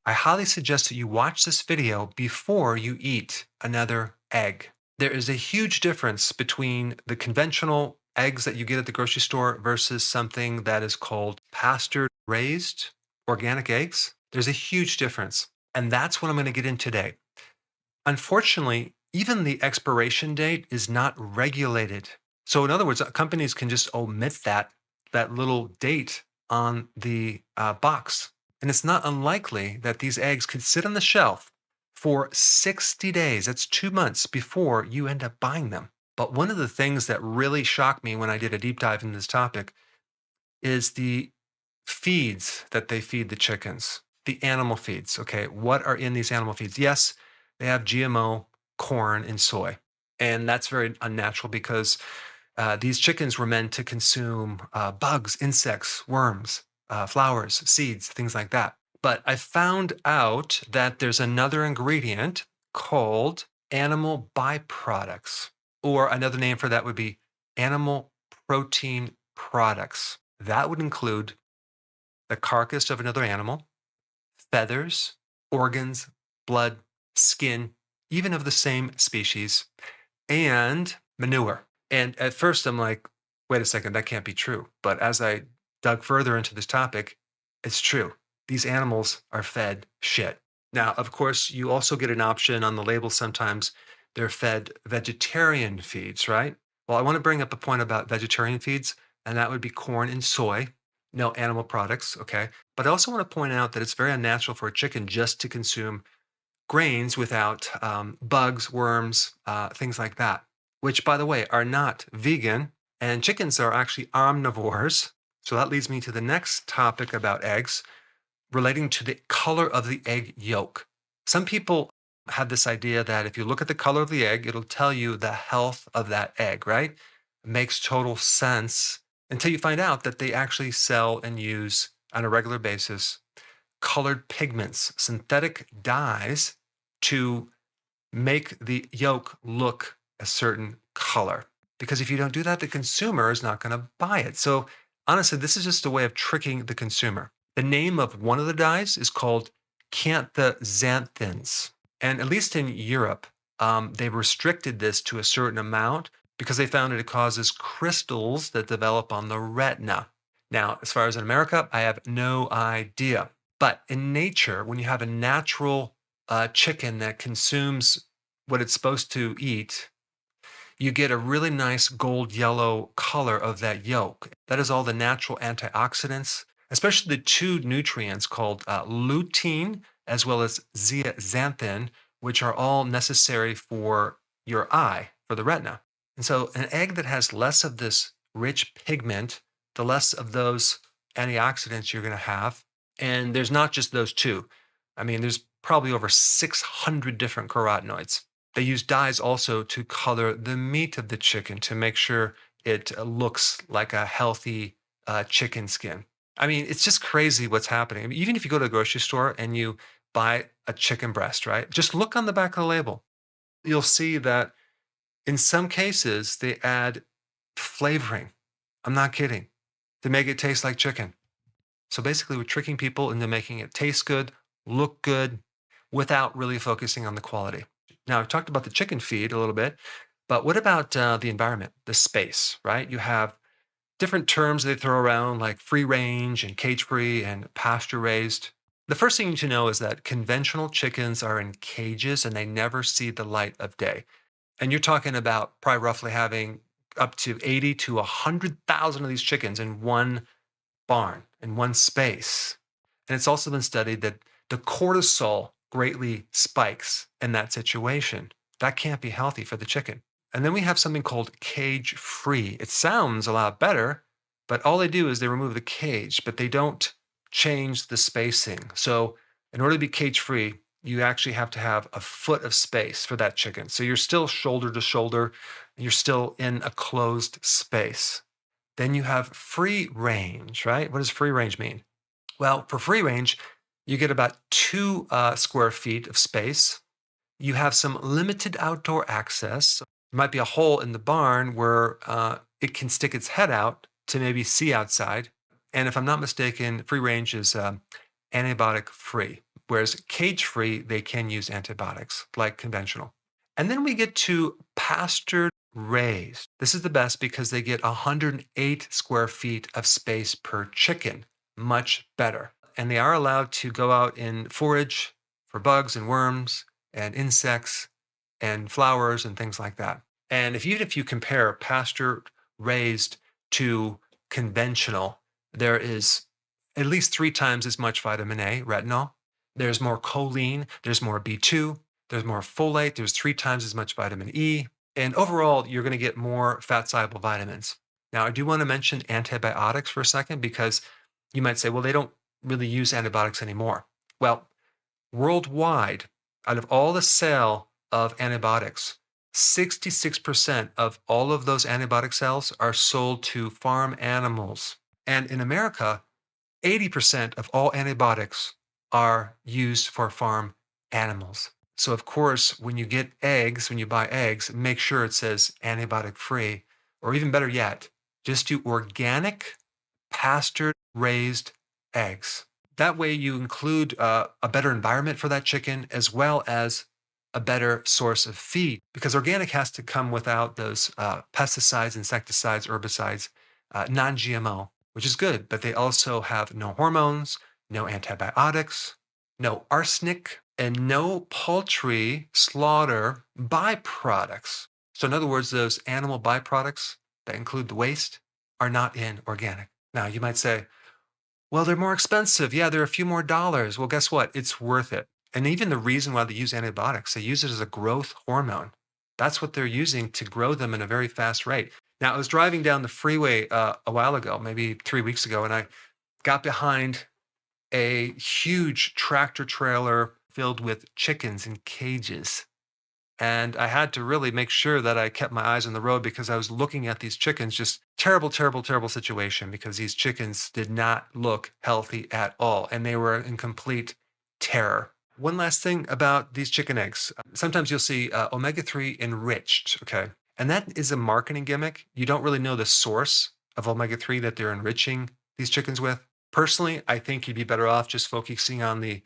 I highly suggest that you watch this video before you eat another egg. There is a huge difference between the conventional eggs that you get at the grocery store versus something that is called pasture-raised organic eggs. There's a huge difference. And that's what I'm going to get in today. Unfortunately, even the expiration date is not regulated. So in other words, companies can just omit that little date on the box. And it's not unlikely that these eggs could sit on the shelf for 60 days. That's 2 months before you end up buying them. But one of the things that really shocked me when I did a deep dive into this topic is the feeds that they feed the chickens, the animal feeds. Okay, what are in these animal feeds? Yes, they have GMO corn and soy. And that's very unnatural because these chickens were meant to consume bugs, insects, worms, flowers, seeds, things like that. But I found out that there's another ingredient called animal byproducts, or another name for that would be animal protein products. That would include the carcass of another animal, feathers, organs, blood, skin, even of the same species, and manure. And at first, I'm like, wait a second, that can't be true. But as I dug further into this topic, it's true. These animals are fed shit. Now, of course, you also get an option on the label sometimes. They're fed vegetarian feeds, right? Well, I want to bring up a point about vegetarian feeds, and that would be corn and soy, no animal products, okay? But I also want to point out that it's very unnatural for a chicken just to consume grains without bugs, worms, things like that, which, by the way, are not vegan. And chickens are actually omnivores. So that leads me to the next topic about eggs relating to the color of the egg yolk. Some people have this idea that if you look at the color of the egg, it'll tell you the health of that egg, right? It makes total sense until you find out that they actually sell and use on a regular basis colored pigments, synthetic dyes to make the yolk look a certain color. Because if you don't do that, the consumer is not going to buy it. So honestly, this is just a way of tricking the consumer. The name of one of the dyes is called xanthins. And at least in Europe, they've restricted this to a certain amount because they found it causes crystals that develop on the retina. Now, as far as in America, I have no idea. But in nature, when you have a natural chicken that consumes what it's supposed to eat, you get a really nice gold yellow color of that yolk. That is all the natural antioxidants, especially the two nutrients called lutein as well as zeaxanthin, which are all necessary for your eye, for the retina. And so, an egg that has less of this rich pigment, the less of those antioxidants you're going to have. And there's not just those two. I mean, there's probably over 600 different carotenoids. They use dyes also to color the meat of the chicken to make sure it looks like a healthy chicken skin. I mean, it's just crazy what's happening. I mean, even if you go to the grocery store and you buy a chicken breast, right? Just look on the back of the label. You'll see that in some cases they add flavoring. I'm not kidding. To make it taste like chicken. So basically, we're tricking people into making it taste good, look good, without really focusing on the quality. Now, I've talked about the chicken feed a little bit, but what about the environment, the space, right? You have different terms they throw around like free range and cage free and pasture raised. The first thing you need to know is that conventional chickens are in cages and they never see the light of day. And you're talking about probably roughly having up to 80 to 100,000 of these chickens in one barn, in one space. And it's also been studied that the cortisol greatly spikes in that situation. That can't be healthy for the chicken. And then we have something called cage free. It sounds a lot better, but all they do is they remove the cage, but they don't change the spacing. So, in order to be cage free, you actually have to have a foot of space for that chicken. So, you're still shoulder to shoulder, you're still in a closed space. Then you have free range, right? What does free range mean? Well, for free range, you get about 2 square feet of space. You have some limited outdoor access. There might be a hole in the barn where it can stick its head out to maybe see outside. And if I'm not mistaken, free range is antibiotic free. Whereas cage free, they can use antibiotics like conventional. And then we get to pasture raised. This is the best because they get 108 square feet of space per chicken, much better. And they are allowed to go out and forage for bugs and worms and insects and flowers and things like that. And even if you compare pasture raised to conventional, there is at least 3 times as much vitamin A, retinol. There's more choline, there's more B2, there's more folate, there's 3 times as much vitamin E. And overall, you're going to get more fat soluble vitamins. Now, I do want to mention antibiotics for a second because you might say, well, they don't really use antibiotics anymore. Well, worldwide, out of all the sale of antibiotics, 66% of all of those antibiotic sales are sold to farm animals. And in America, 80% of all antibiotics are used for farm animals. So, of course, when you get eggs, when you buy eggs, make sure it says antibiotic free, or even better yet, just do organic pasture raised eggs. That way, you include a better environment for that chicken as well as a better source of feed because organic has to come without those pesticides, insecticides, herbicides, non GMO, which is good, but they also have no hormones, no antibiotics, no arsenic, and no poultry slaughter byproducts. So, in other words, those animal byproducts that include the waste are not in organic. Now, you might say, well, they're more expensive. Yeah, they're a few more dollars. Well, guess what? It's worth it. And even the reason why they use antibiotics, they use it as a growth hormone. That's what they're using to grow them in a very fast rate. Now, I was driving down the freeway a while ago, maybe 3 weeks ago, and I got behind a huge tractor trailer filled with chickens in cages. And I had to really make sure that I kept my eyes on the road because I was looking at these chickens, just terrible, terrible, terrible situation because these chickens did not look healthy at all. And they were in complete terror. One last thing about these chicken eggs. Sometimes you'll see omega-3 enriched, okay? And that is a marketing gimmick. You don't really know the source of omega-3 that they're enriching these chickens with. Personally, I think you'd be better off just focusing on the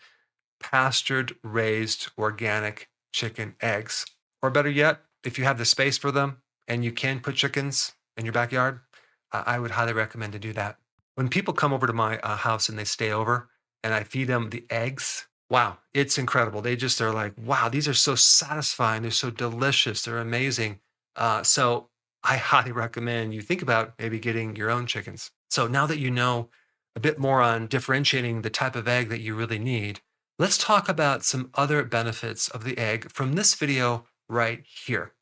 pastured raised organic chicken eggs. Or better yet, if you have the space for them and you can put chickens in your backyard, I would highly recommend to do that. When people come over to my house and they stay over and I feed them the eggs, wow, it's incredible. They're like, wow, these are so satisfying. They're so delicious. They're amazing. So I highly recommend you think about maybe getting your own chickens. So now that you know a bit more on differentiating the type of egg that you really need, let's talk about some other benefits of the egg from this video right here.